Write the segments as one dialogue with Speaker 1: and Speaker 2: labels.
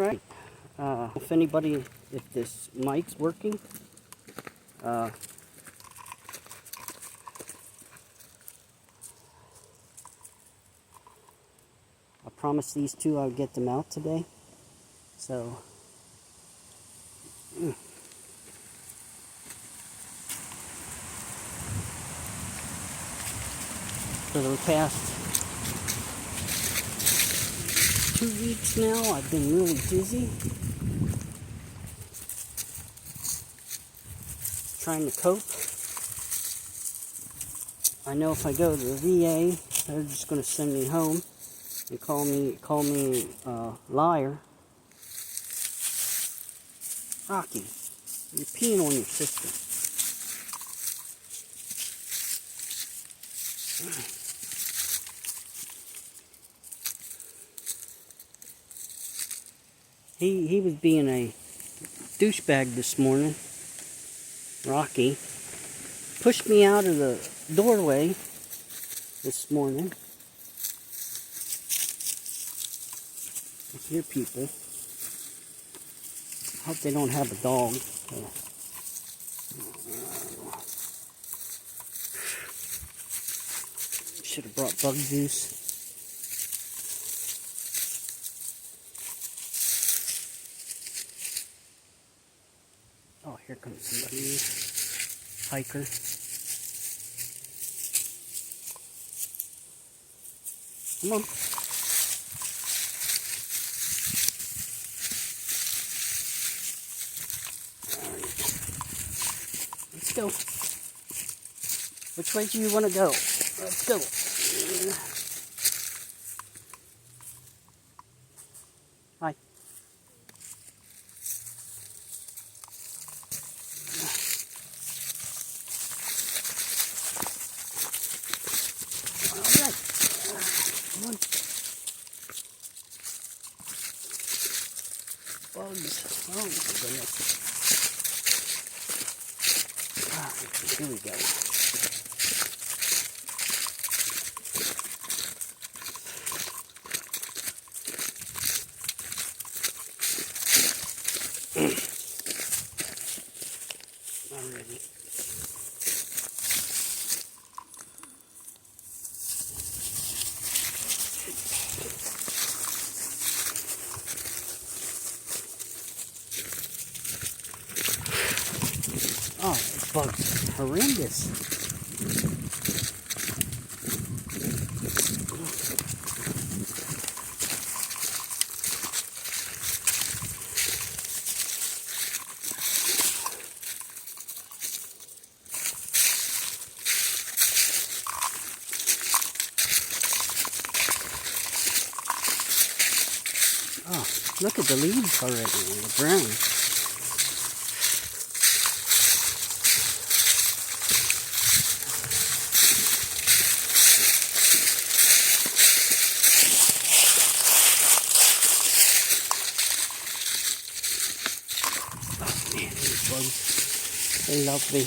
Speaker 1: Right. If anybody, if this mic's working, I promised these two I would get them out today. So, for the past 2 weeks now, I've been really busy trying to cope. I know if I go to the VA, they're just going to send me home and call me a liar. Rocky, you're peeing on your sister. He was being a douchebag this morning. Rocky pushed me out of the doorway this morning. I hear people. I hope they don't have a dog. Should have brought bug juice. Oh, here comes somebody. Hiker. Come on. All right. Let's go. Which way do you want to go? Let's go. Hi. All right. Come on. Bugs. Oh, my goodness. All right, here we go. Already. Oh, this bug's horrendous. Oh, look at the leaves already on the ground. Oh man, these bugs, they love me.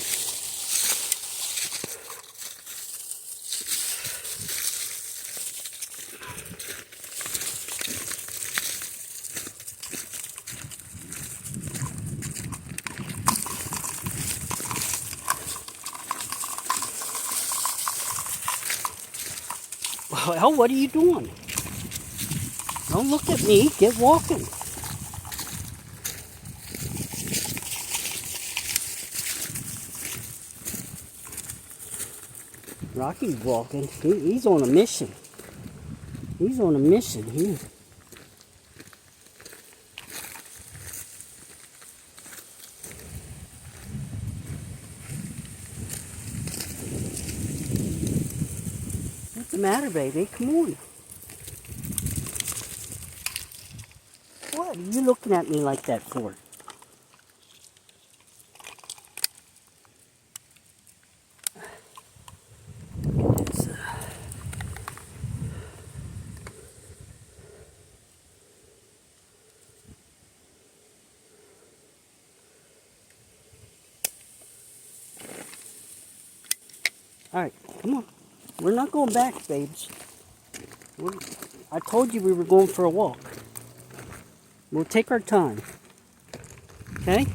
Speaker 1: Well, what are you doing? Don't look at me. Get walking. Rocky's walking. He's on a mission. He's on a mission here. What's the matter, baby? Come on. What are you looking at me like that for? Alright, come on. We're not going back, babes. I told you we were going for a walk. We'll take our time. Okay?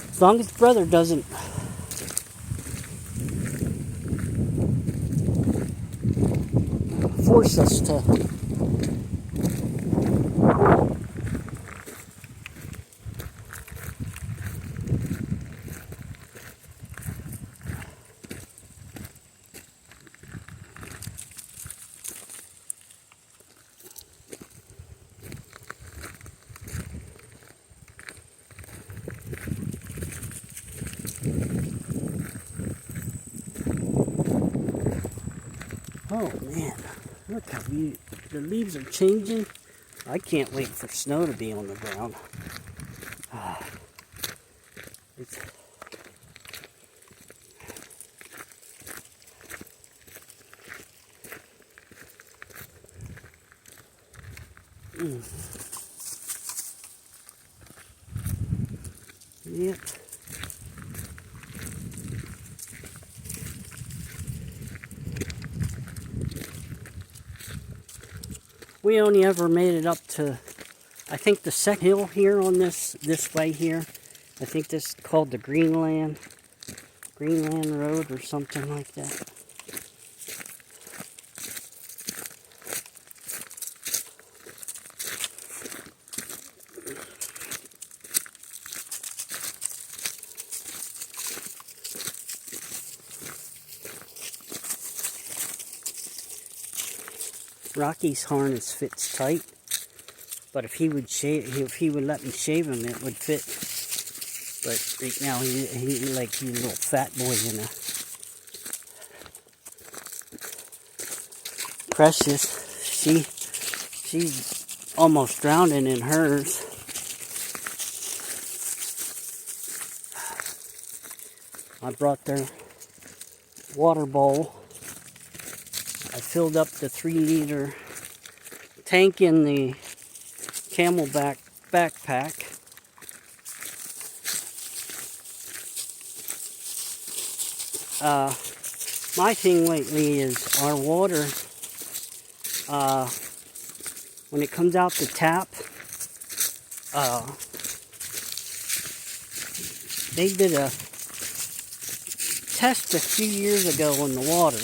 Speaker 1: As long as brother doesn't force us to. Oh man, look how the leaves are changing. I can't wait for snow to be on the ground. It's, yep. We only ever made it up to, I think, the second hill here on this way here. I think this is called the Greenland Road or something like that. Rocky's harness fits tight, but if he would let me shave him, it would fit. But right now he's a little fat boy in a. Precious, she's almost drowning in hers. I brought their water bowl. I filled up the 3-liter tank in the Camelback backpack. My thing lately is our water, when it comes out the tap, they did a test a few years ago on the water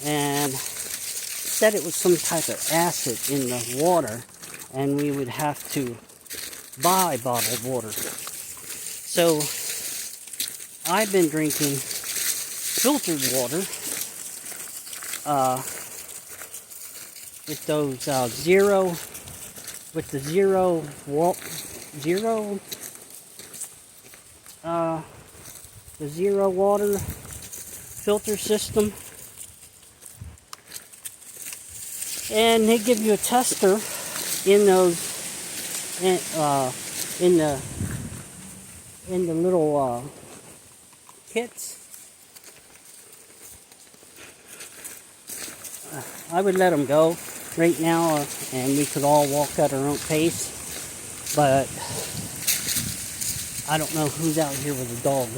Speaker 1: and said it was some type of acid in the water and we would have to buy bottled water. So I've been drinking filtered water with those zero water filter system, and they give you a tester in those in the little kits. I would let them go right now, and we could all walk at our own pace, but I don't know who's out here with a dog.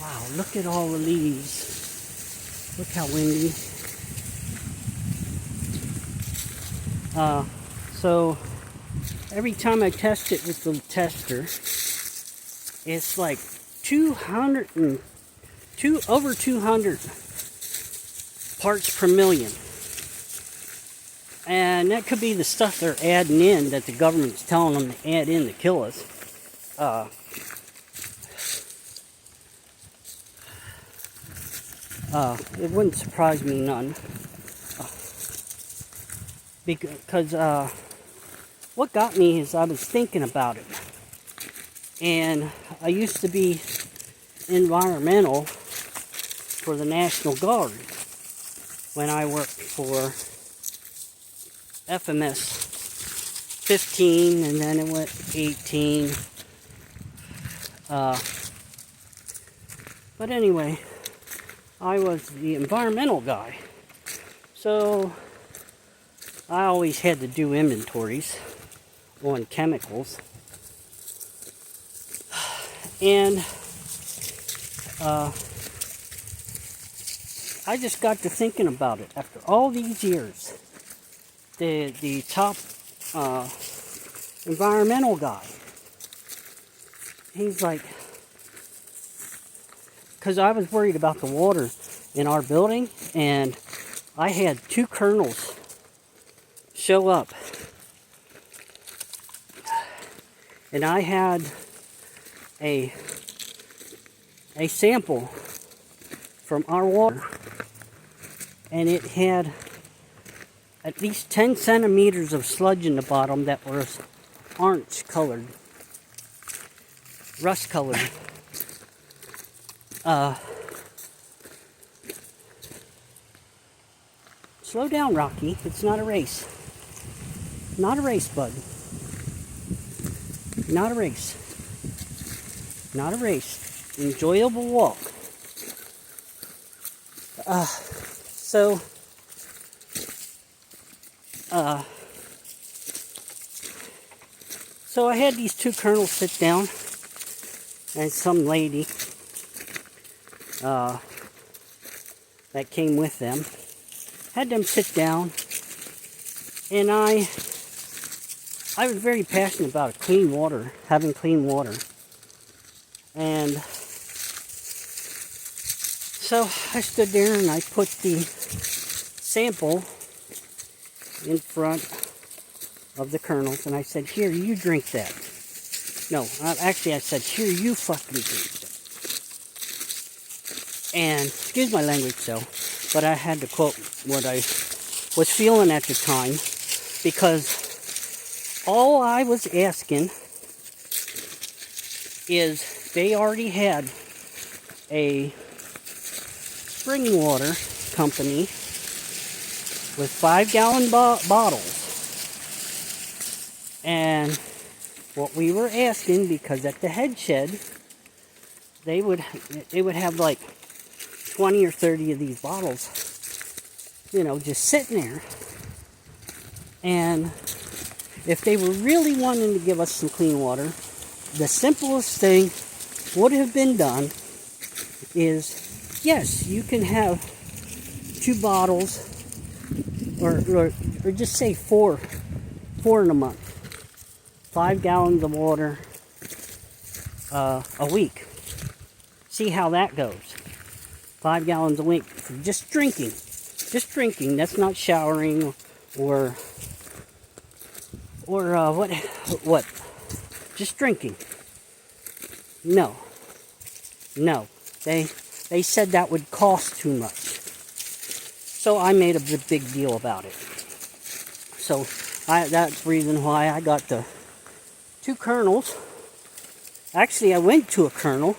Speaker 1: Wow, look at all the leaves. Look how windy. So every time I test it with the tester, it's like over 200 parts per million. And that could be the stuff they're adding in that the government's telling them to add in to kill us. It wouldn't surprise me none. Because what got me is I was thinking about it. And I used to be environmental for the National Guard when I worked for FMS 15, and then it went 18. But anyway, I was the environmental guy. So I always had to do inventories on chemicals. And I just got to thinking about it after all these years. the top environmental guy. He's like, because I was worried about the water in our building, and I had 2 colonels show up, and I had a sample from our water, and it had at least 10 centimeters of sludge in the bottom that was orange colored, rust colored. Slow down, Rocky. It's not a race. Not a race, bud. Not a race. Not a race. Enjoyable walk. So I had these 2 colonels sit down, and some lady that came with them had them sit down, and I was very passionate about clean water, having clean water, and so I stood there and I put the sample in front of the colonels, and I said, "Here, you drink that." No, actually I said, "Here, you fucking drink that." And, excuse my language though, but I had to quote what I was feeling at the time, because all I was asking is they already had a spring water company with 5-gallon bottles. And what we were asking, because at the head shed, they would have like 20 or 30 of these bottles, just sitting there. And if they were really wanting to give us some clean water, the simplest thing would have been done is, yes, you can have 2 bottles, or just say 4 in a month. 5 gallons of water a week. See how that goes. 5 gallons a week for just drinking. Just drinking. That's not showering or what? Just drinking. No. They said that would cost too much. So I made a big deal about it. So that's the reason why I got the 2 colonels. Actually, I went to a colonel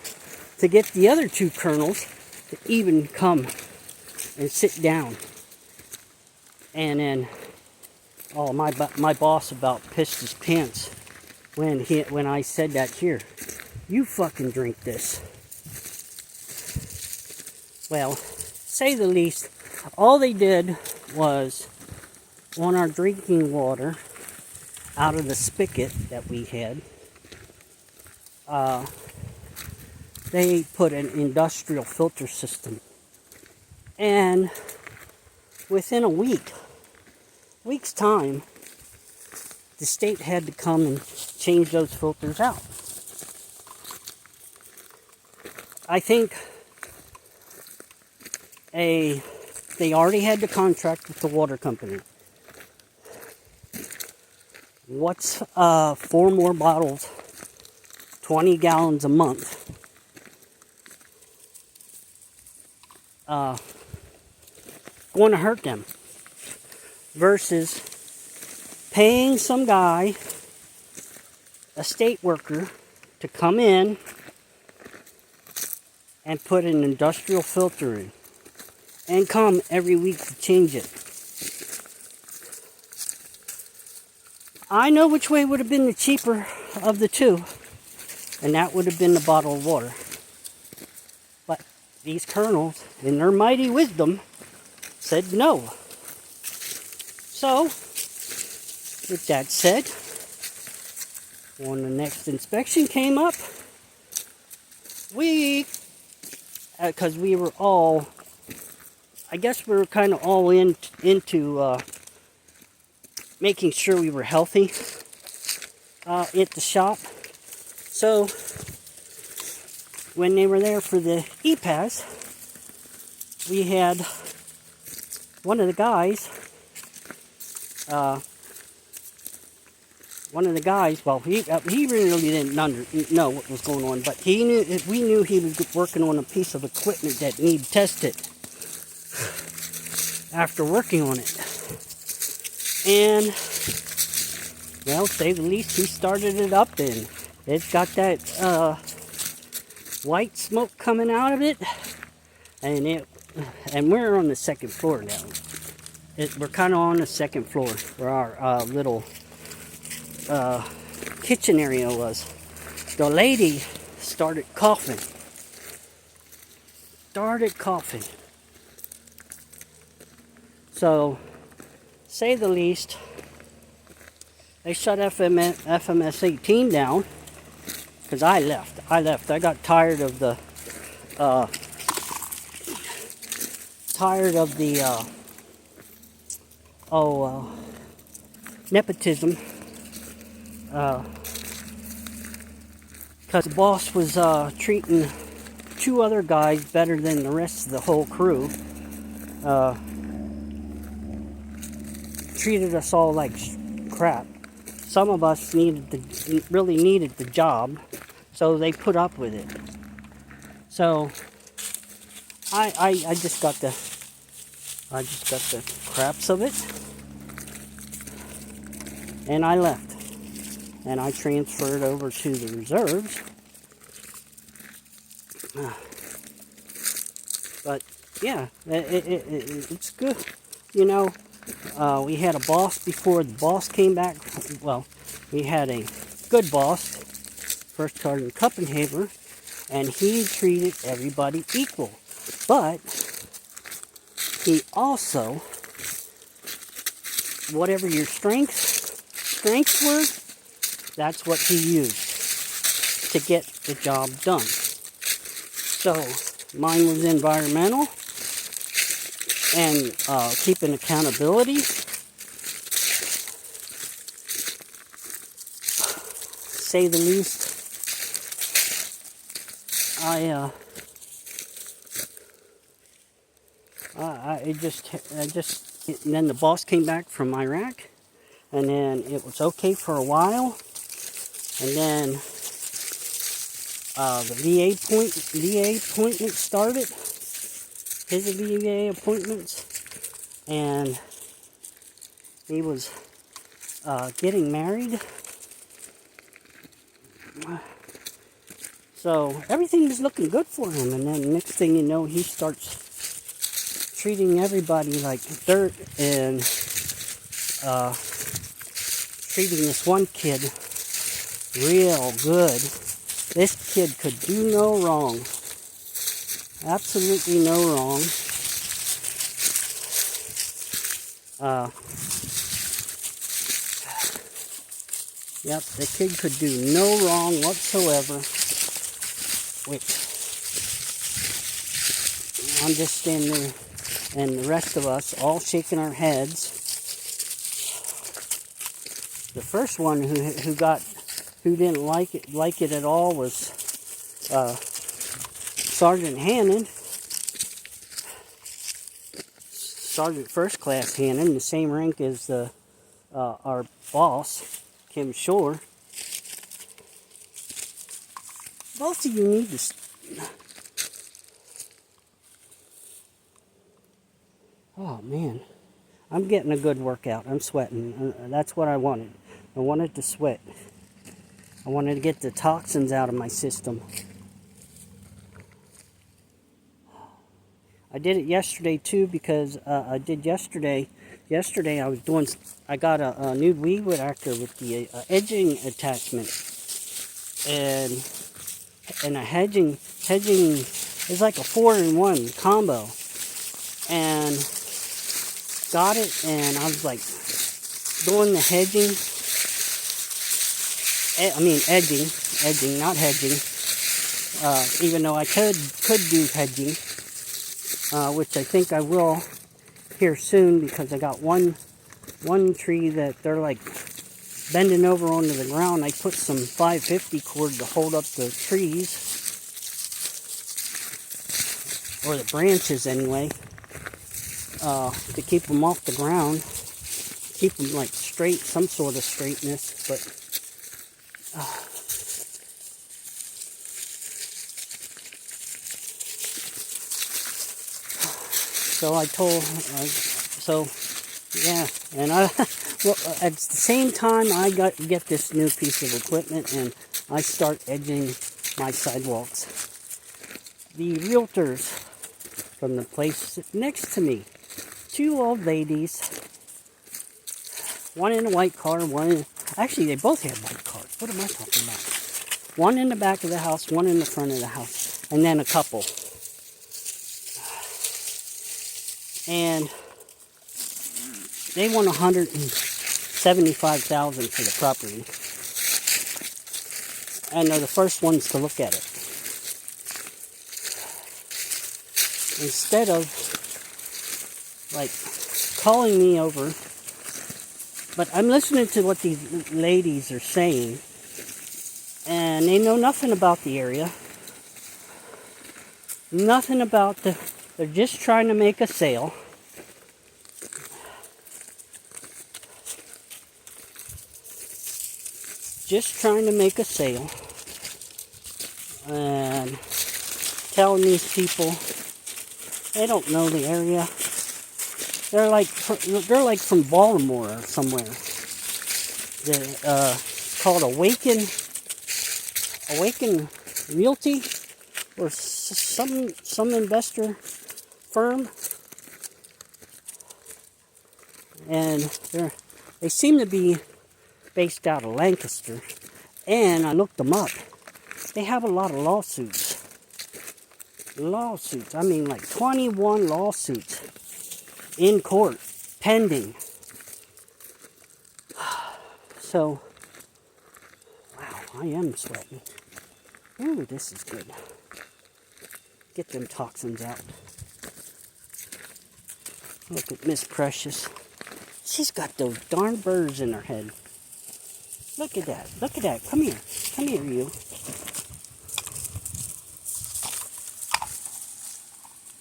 Speaker 1: to get the other 2 colonels to even come and sit down. And then, my boss about pissed his pants when I said that. Here, you fucking drink this. Well, say the least, all they did was, on our drinking water, out of the spigot that we had, they put an industrial filter system. And within a week's time, the state had to come and change those filters out. I think they already had the contract with the water company. What's 4 more bottles, 20 gallons a month, going to hurt them, versus paying some guy, a state worker, to come in and put an industrial filter in and come every week to change it. I know which way would have been the cheaper of the 2, and that would have been the bottled water. But these colonels, in their mighty wisdom, said no. So, with that said, when the next inspection came up, because we were all, I guess we were kind of all into making sure we were healthy at the shop. So when they were there for the EPAS, we had one of the guys, well, he really didn't know what was going on, but we knew he was working on a piece of equipment that needed tested after working on it. And, well, to say the least, he started it up, and it's got that white smoke coming out of it, and we're on the second floor now. We're kind of on the second floor where our little kitchen area was. The lady started coughing. So, say the least, they shut FMS 18 down because I left. I got tired of the nepotism. Because the boss was treating 2 other guys better than the rest of the whole crew. Treated us all like crap. Some of us really needed the job, so they put up with it. So I just got the craps of it, and I left. And I transferred over to the reserves. But yeah, it's good. You know, we had a boss before the boss came back. Well, we had a good boss, First Sergeant Kuppenhaber, and he treated everybody equal. But he also, whatever your strengths were, that's what he used to get the job done. So mine was environmental and keeping accountability. Say the least. And then the boss came back from Iraq, and then it was okay for a while. And then the VA appointment started. His VA appointments. And he was getting married. So everything was looking good for him. And then next thing you know, he starts treating everybody like dirt and treating this one kid real good. This kid could do no wrong. Absolutely no wrong. Yep, the kid could do no wrong whatsoever. Which I'm just standing there, and the rest of us all shaking our heads. The first one who didn't like it at all was Sergeant Hannon, Sergeant First Class Hannon, the same rank as our boss, Kim Shore. Both of you need to. Oh man, I'm getting a good workout. I'm sweating. That's what I wanted. I wanted to sweat. I wanted to get the toxins out of my system. I did it yesterday too because yesterday I got a new weed whacker with the edging attachment and a hedging is like a 4-in-1 combo, and got it, and I was like doing the edging, not hedging, even though I could do hedging, which I think I will here soon, because I got one one tree that they're like bending over onto the ground. I put some 550 cord to hold up the trees, or the branches anyway, to keep them off the ground, keep them like straight, some sort of straightness. But so I told, so yeah, and well, at the same time I get this new piece of equipment and I start edging my sidewalks. The realtors from the place next to me, two old ladies, one in a white car, actually they both had white cars. What am I talking about? One in the back of the house, one in the front of the house, and then a couple. And they won $175,000 for the property, and they're the first ones to look at it. Instead of like calling me over, but I'm listening to what these ladies are saying, and they know nothing about the area, nothing about they're just trying to make a sale. Just trying to make a sale, and telling these people they don't know the area. They're like from Baltimore or somewhere. They're called Awaken Realty, or some investor firm, and they seem to be based out of Lancaster, and I looked them up. They have a lot of lawsuits. I mean like 21 lawsuits in court, pending. So, wow, I am sweating. Ooh, this is good. Get them toxins out. Look at Miss Precious. She's got those darn birds in her head. Look at that. Look at that. Come here. Come here, you.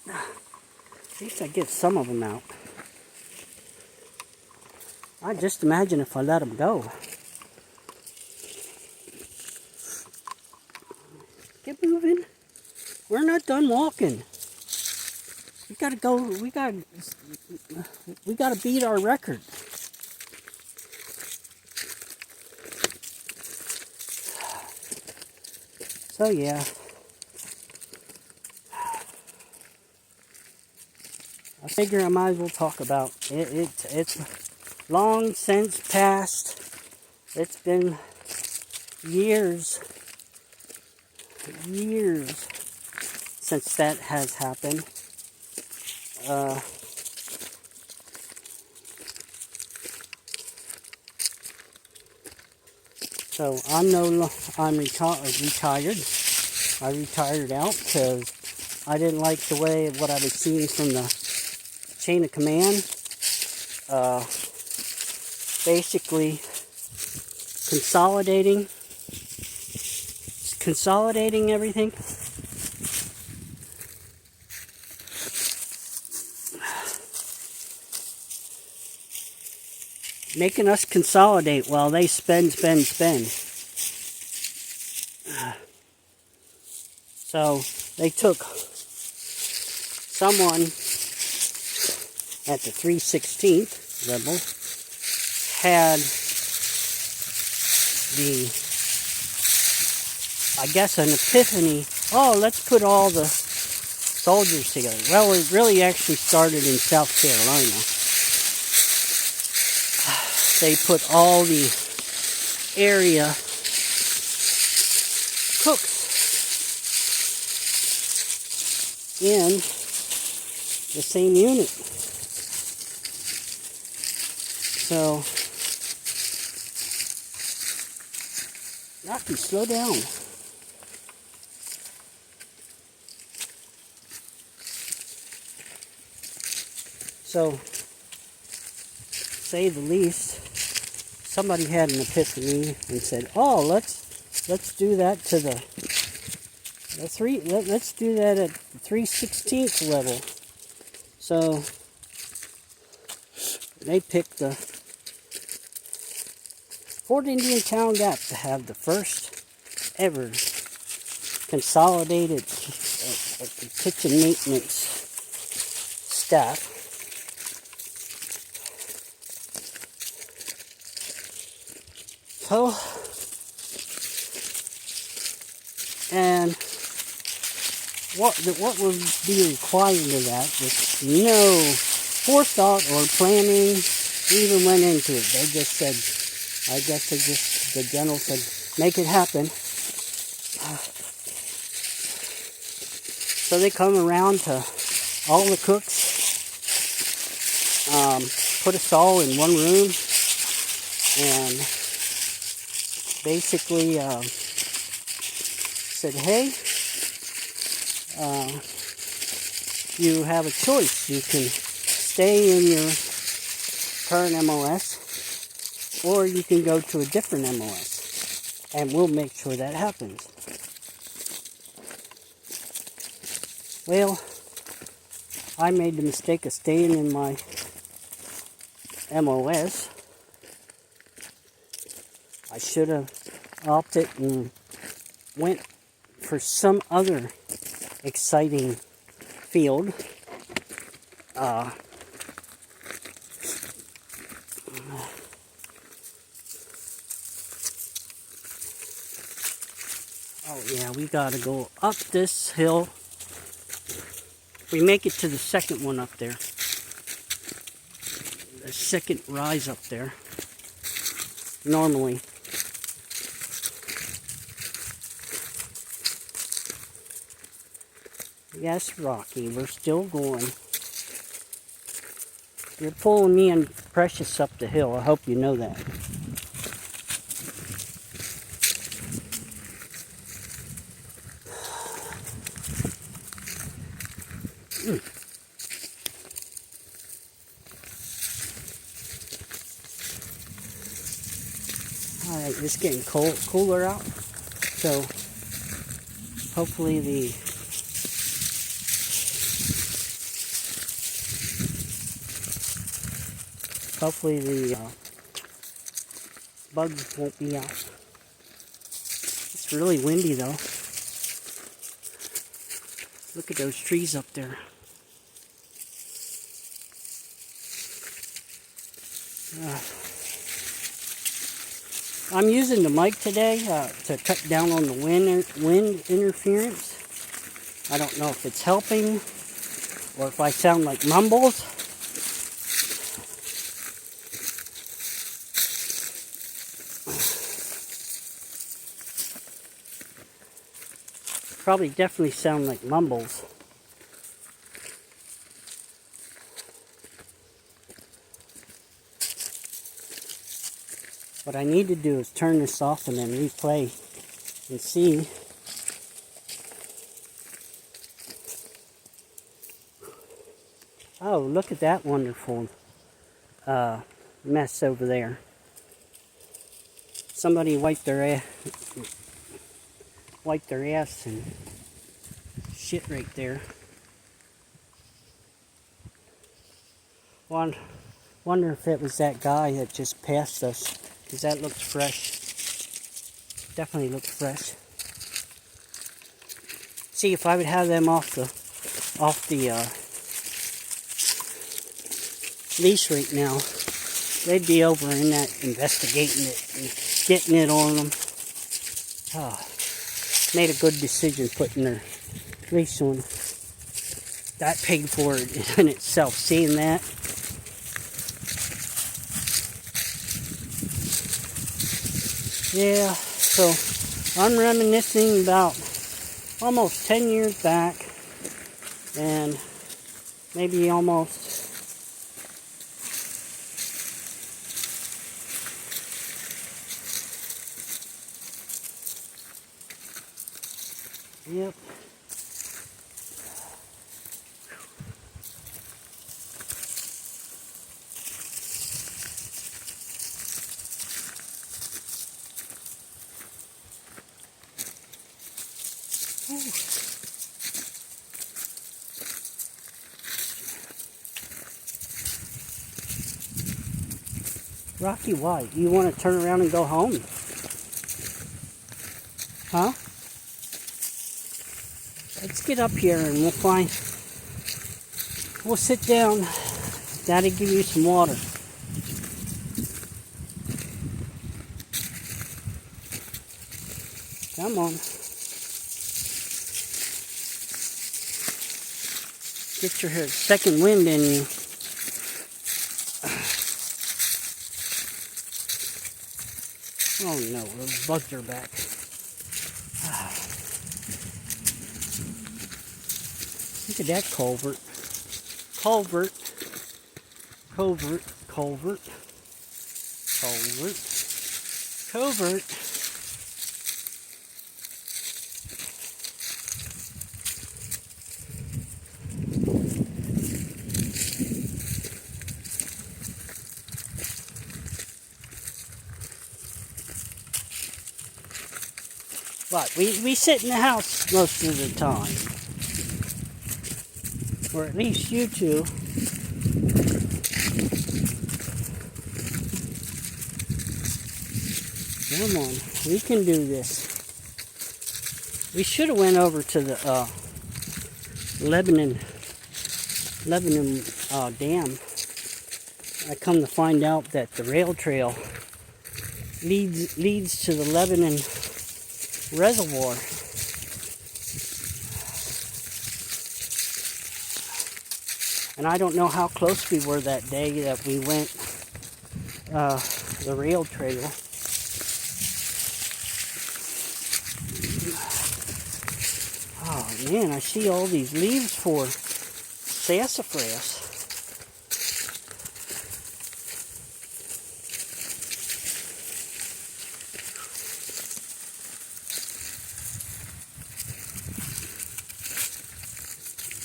Speaker 1: At least I get some of them out. I just imagine if I let them go. Get moving. We're not done walking. We gotta go. We gotta beat our record. So yeah, I figure I might as well talk about it. It's long since past. It's been years since that has happened. So I'm retired. I retired out because I didn't like the way of what I was seeing from the chain of command. Basically consolidating everything. Making us consolidate while they spend. So they took someone at the 316th level, had an epiphany. Oh, let's put all the soldiers together. Well, it really actually started in South Carolina. They put all the area cooks in the same unit. So, Rocky, slow down. So, say the least. Somebody had an epiphany and said, "Oh, let's do that to the let's do that at 3/16 level." So they picked the Fort Indian Town Gap to have the first ever consolidated kitchen maintenance staff. So, and what would be required of that is no forethought or planning even went into it. They just said, I guess the general said, make it happen. So they come around to all the cooks, put us all in one room, and basically said, hey, you have a choice. You can stay in your current MOS, or you can go to a different MOS, and we'll make sure that happens. Well, I made the mistake of staying in my MOS. I should have opted and went for some other exciting field. Oh yeah, we gotta go up this hill. We make it to the second one up there. The second rise up there. Normally. Yes, Rocky, we're still going. You're pulling me and Precious up the hill. I hope you know that. Alright, it's getting cooler out. So, hopefully the bugs won't be out. It's really windy though. Look at those trees up there. I'm using the mic today to cut down on the wind interference. I don't know if it's helping or if I sound like mumbles. Probably definitely sound like mumbles. What I need to do is turn this off and then replay and see. Oh, look at that wonderful mess over there. Somebody wiped their ass and shit right there. Wonder if it was that guy that just passed us, because that looks fresh. Definitely looks fresh. See, if I would have them off the leash right now, they'd be over in that investigating it and getting it on them. Made a good decision putting their leash on. That paid for it in itself, seeing that. Yeah, so I'm reminiscing about almost 10 years back, and maybe almost yep. Rocky, why? You want to turn around and go home? Huh? Let's get up here and we'll sit down. Daddy give you some water. Come on. Get your second wind in you. Oh no, those bugs are back. Look at that culvert. Culvert. Culvert. Culvert. Culvert. Culvert. But we sit in the house most of the time. Or at least you two. Come on, we can do this. We should have went over to the Lebanon Dam. I come to find out that the rail trail leads to the Lebanon Reservoir. And I don't know how close we were that day that we went the rail trail. Oh man, I see all these leaves for sassafras.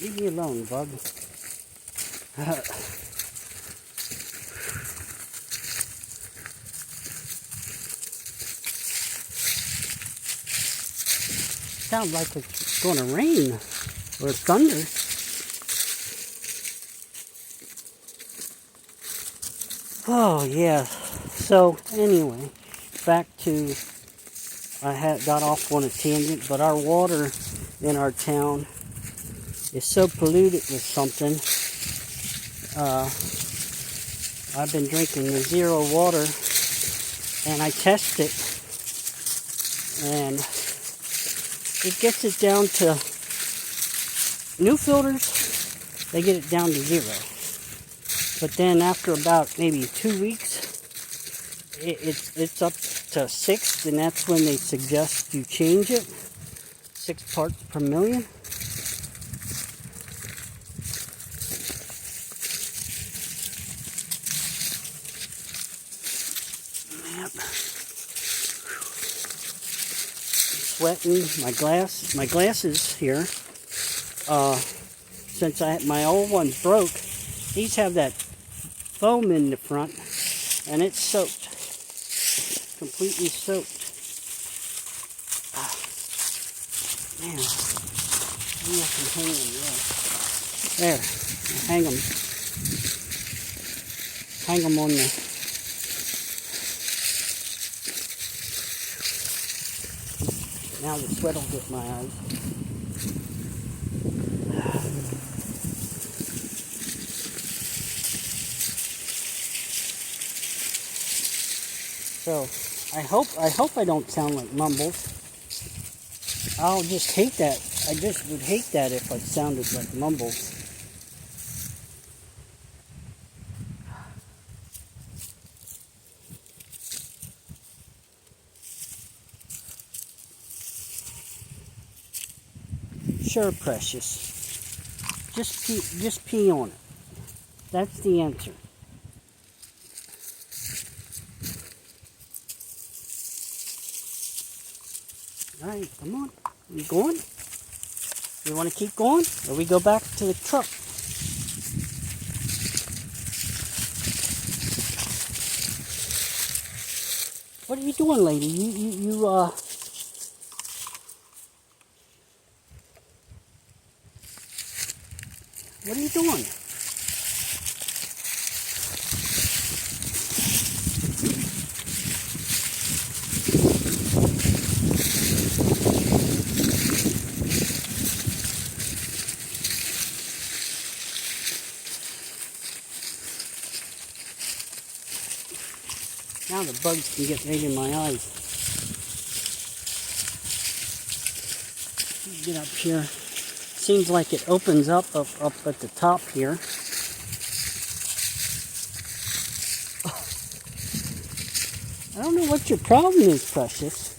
Speaker 1: Leave me alone, bug. Sounds like it's going to rain or thunder. Oh yeah. So anyway, back to got off on a tangent, but our water in our town is so polluted with something. I've been drinking the zero water, and I test it, and it gets it down to new filters. They get it down to 0, but then after about maybe 2 weeks, it's up to 6, and that's when they suggest you change it. 6 parts per million. Sweating. My glasses here, since my old ones broke, these have that foam in the front, and it's soaked, completely soaked. Man, maybe I can hang them there. Hang them on the. Now the sweat will get my eyes. So I hope I don't sound like mumbles. I'll just hate that. I just would hate that if I sounded like mumbles. Sure, precious. Just pee on it. That's the answer. All right, come on. You going? You want to keep going, or we go back to the truck? What are you doing, lady? What are you doing? Now the bugs can get right in my eyes. Get up here. Seems like it opens up at the top here. I don't know what your problem is, Precious.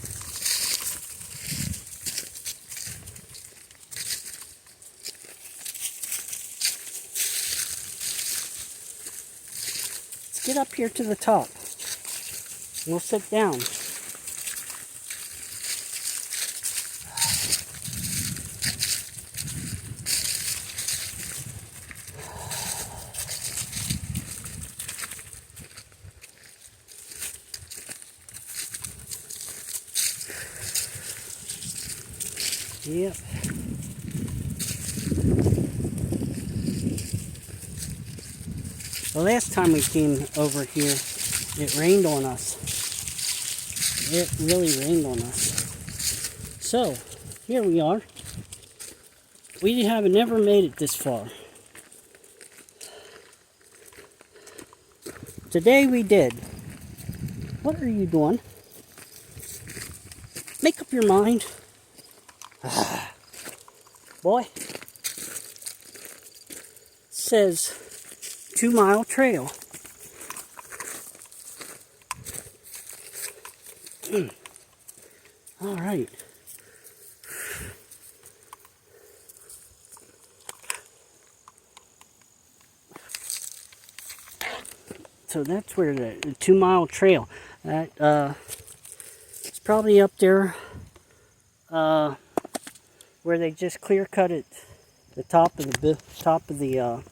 Speaker 1: Let's get up here to the top. We'll sit down. Yep. The last time we came over here, it rained on us. It really rained on us. So, here we are. We have never made it this far. Today we did. What are you doing? Make up your mind. Boy. It says 2-mile trail. All right. So that's where the 2-mile trail. That it's probably up there where they just clear cut it, the top of the